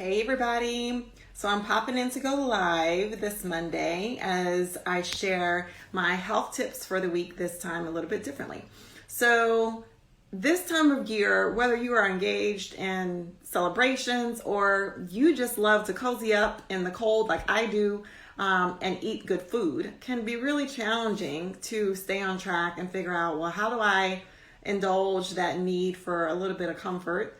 Hey everybody. So I'm popping in to go live this Monday as I share my health tips for the week, this time a little bit differently. So this time of year, whether you are engaged in celebrations or you just love to cozy up in the cold like I do, and eat good food, can be really challenging to stay on track and figure out, well, how do I indulge that need for a little bit of comfort?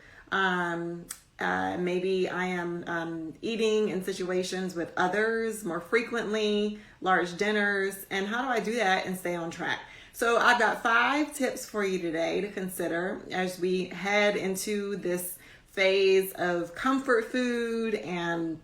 Maybe I am eating in situations with others more frequently, large dinners, and how do I do that and stay on track? So I've got 5 tips for you today to consider as we head into this phase of comfort food and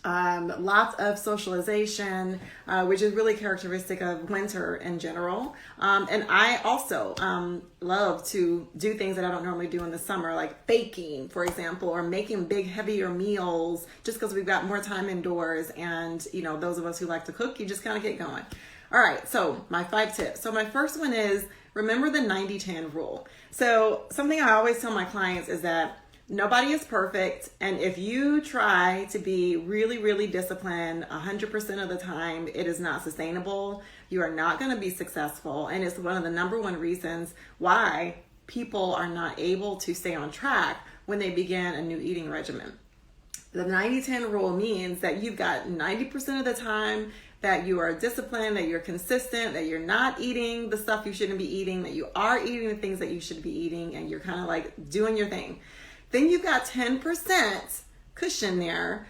lots of socialization, which is really characteristic of winter in general. And I also love to do things that I don't normally do in the summer, like baking, for example, or making big, heavier meals, just because we've got more time indoors. And, you know, those of us who like to cook, you just kind of get going. All right, so my 5 tips. So my first one is remember the 90-10 rule. So something I always tell my clients is that nobody is perfect, and if you try to be really, really disciplined 100% of the time, it is not sustainable. You are not going to be successful, and it's one of the number one reasons why people are not able to stay on track when they begin a new eating regimen. The 90-10 rule means that you've got 90% of the time that you are disciplined, that you're consistent, that you're not eating the stuff you shouldn't be eating, that you are eating the things that you should be eating, and you're kind of like doing your thing. Then you've got 10% cushion there,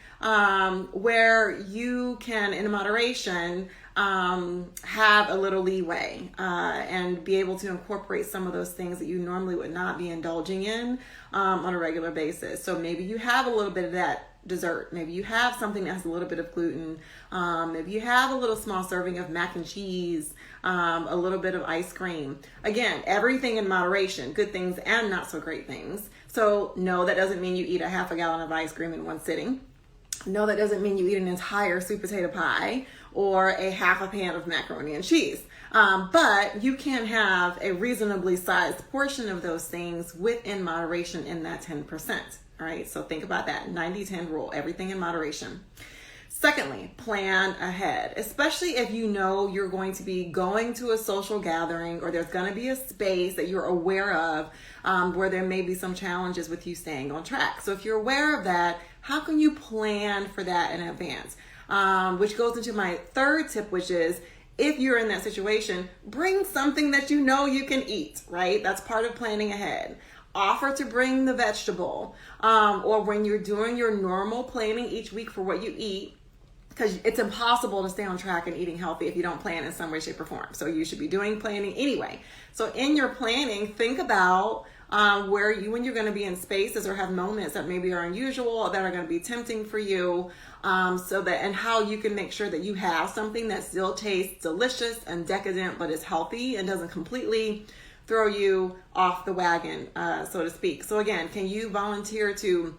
where you can, in moderation, have a little leeway and be able to incorporate some of those things that you normally would not be indulging in on a regular basis. So maybe you have a little bit of that dessert. Maybe you have something that has a little bit of gluten. Maybe you have a little small serving of mac and cheese, a little bit of ice cream. Again, everything in moderation, good things and not so great things. So no, that doesn't mean you eat a half a gallon of ice cream in one sitting. No, that doesn't mean you eat an entire sweet potato pie or a half a pan of macaroni and cheese. But you can have a reasonably sized portion of those things within moderation in that 10%. All right, so think about that 90-10 rule, everything in moderation. Secondly, plan ahead, especially if you know you're going to be going to a social gathering or there's going to be a space that you're aware of where there may be some challenges with you staying on track. So if you're aware of that, how can you plan for that in advance? Which goes into my third tip, which is if you're in that situation, bring something that you know you can eat, right? That's part of planning ahead. Offer to bring the vegetable, or when you're doing your normal planning each week for what you eat, because it's impossible to stay on track and eating healthy if you don't plan in some way, shape, or form. So you should be doing planning anyway. So in your planning, think about when you're going to be in spaces or have moments that maybe are unusual, that are going to be tempting for you, and how you can make sure that you have something that still tastes delicious and decadent, but is healthy and doesn't completely throw you off the wagon, so to speak. So again, can you volunteer to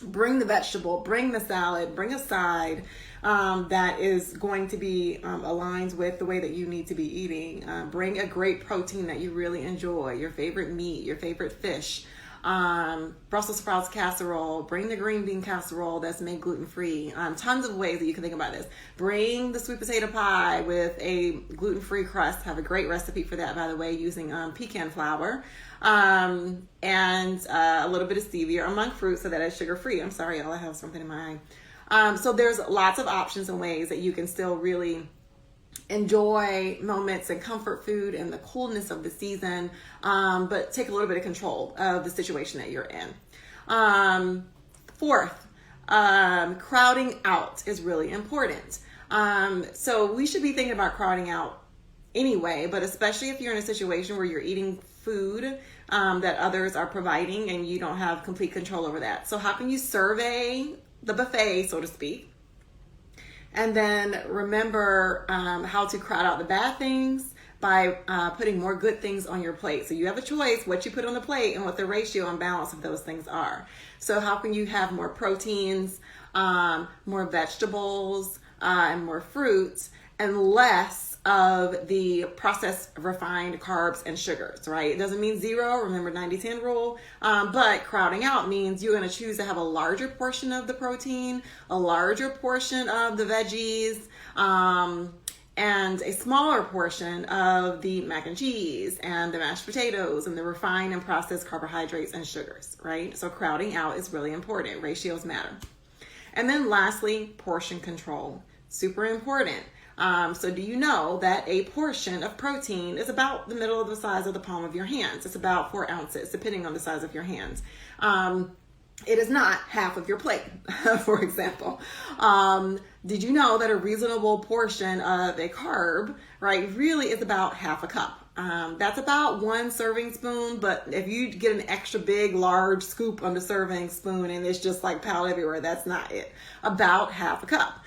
bring the vegetable, bring the salad, bring a side that is going to be aligned with the way that you need to be eating. Bring a great protein that you really enjoy, your favorite meat, your favorite fish. Brussels sprouts casserole, bring the green bean casserole that's made gluten-free. Tons of ways that you can think about this. Bring the sweet potato pie with a gluten-free crust. Have a great recipe for that, by the way, using pecan flour and a little bit of stevia or monk fruit so that it's sugar-free. I'm sorry, y'all, I have something in my eye. So there's lots of options and ways that you can still really enjoy moments and comfort food and the coolness of the season, but take a little bit of control of the situation that you're in. Fourth, crowding out is really important. So we should be thinking about crowding out anyway, but especially if you're in a situation where you're eating food that others are providing and you don't have complete control over that. So how can you survey the buffet, so to speak? And then remember how to crowd out the bad things by putting more good things on your plate. So you have a choice what you put on the plate and what the ratio and balance of those things are. So how can you have more proteins, more vegetables, and more fruits, and less of the processed refined carbs and sugars, right? It doesn't mean zero, remember 90-10 rule, but crowding out means you're going to choose to have a larger portion of the protein, a larger portion of the veggies, and a smaller portion of the mac and cheese and the mashed potatoes and the refined and processed carbohydrates and sugars, right? So crowding out is really important. Ratios matter. And then lastly, portion control. Super important. So do you know that a portion of protein is about the middle of the size of the palm of your hands? It's about 4 ounces, depending on the size of your hands. It is not half of your plate, for example. Did you know that a reasonable portion of a carb, right, really is about half a cup? That's about 1 serving spoon, but if you get an extra big, large scoop on the serving spoon and it's just like piled everywhere, that's not it. About half a cup.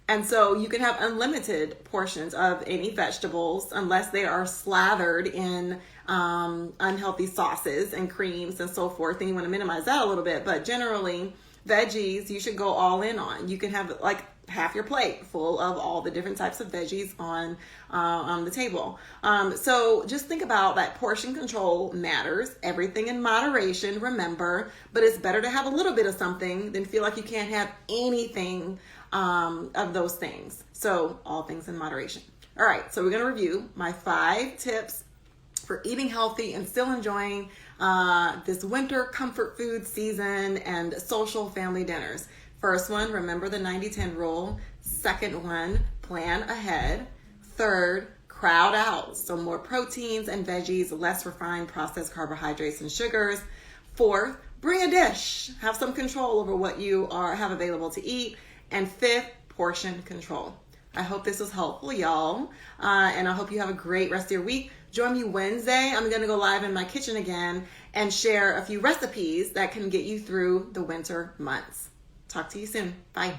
And so you can have unlimited portions of any vegetables unless they are slathered in unhealthy sauces and creams and so forth. And you want to minimize that a little bit. But generally, veggies, you should go all in on. You can have like half your plate full of all the different types of veggies on the table. So just think about that. Portion control matters. Everything in moderation, remember, but it's better to have a little bit of something than feel like you can't have anything of those things. So all things in moderation. All right, so we're going to review my 5 tips for eating healthy and still enjoying this winter comfort food season and social family dinners. First one, remember the 90-10 rule. Second one, plan ahead. Third, crowd out. So more proteins and veggies, less refined processed carbohydrates and sugars. Fourth, bring a dish. Have some control over what you have available to eat. And fifth, portion control. I hope this was helpful, y'all. And I hope you have a great rest of your week. Join me Wednesday. I'm going to go live in my kitchen again and share a few recipes that can get you through the winter months. Talk to you soon. Bye.